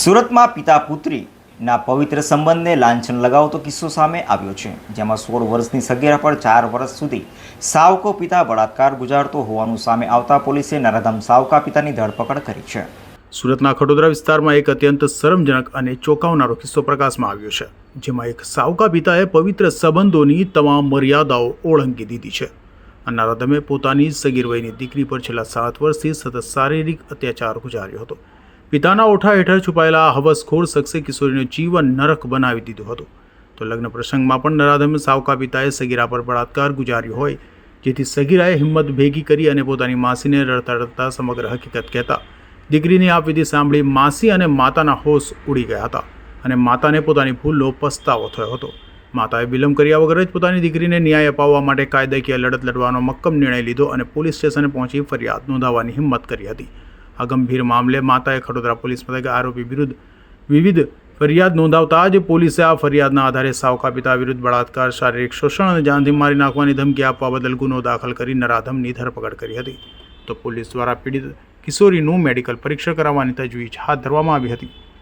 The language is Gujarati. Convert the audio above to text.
સુરતમાં પિતા પુત્રીના પવિત્ર સંબંધને લાંછન લગાવતો કિસ્સો સામે આવ્યો છે, જેમાં 16 વર્ષની સગીરા પર 4 વર્ષ સુધી સાવકો પિતા બળાત્કાર ગુજારતો હોવાનું સામે આવતા પોલીસે નરાધમ સાવકા પિતાની ધરપકડ કરી છે। સુરતના ખટોદરા વિસ્તારમાં એક અત્યંત શરમજનક અને ચોંકાવનારો કિસ્સો પ્રકાશમાં આવ્યો છે, જેમાં એક સાવકા પિતાએ પવિત્ર સંબંધોની તમામ મર્યાદાઓ ઓળંગી દીધી છે। નરાધમે પોતાની સગીર વયની દીકરી પર છેલ્લા 7 વર્ષથી સતત શારીરિક અત્યાચાર ગુજાર્યો હતો। પિતાના ઓઠા હેઠળ છુપાયેલા આ હવસખોર શખ્સે કિશોરીનું જીવન નરક બનાવી દીધું હતું। તો લગ્ન પ્રસંગમાં પણ નરાધમ સાવકા પિતાએ સગીરા પર બળાત્કાર ગુજાર્યો હોય, જેથી સગીરાએ હિંમત ભેગી કરી અને પોતાની માસીને રડતા રડતા સમગ્ર હકીકત કહેતા દીકરીની આપવીતી સાંભળી માસી અને માતાના હોશ ઉડી ગયા હતા અને માતાને પોતાની ભૂલનો પસ્તાવો થયો હતો। માતાએ વિલંબ કર્યા વગર જ પોતાની દીકરીને ન્યાય અપાવવા માટે કાયદાકીય લડત લડવાનો મક્કમ નિર્ણય લીધો અને પોલીસ સ્ટેશને પહોંચી ફરિયાદ નોંધાવવાની હિંમત કરી હતી। આ ગંભીર મામલે માતાએ ખટોદરા પોલીસ મથકે આરોપી વિરુદ્ધ વિવિધ ફરિયાદ નોંધાવતા જ પોલીસે આ ફરિયાદના આધારે સાવકા પિતા વિરુદ્ધ બળાત્કાર, શારીરિક શોષણ અને જાનથી મારી નાખવાની ધમકી આપવા બદલ ગુનો દાખલ કરી નરાધમની ધરપકડ કરી હતી। તો પોલીસ દ્વારા પીડિત કિશોરીનું મેડિકલ પરીક્ષણ કરાવવાની તજવીજ હાથ ધરવામાં આવી હતી।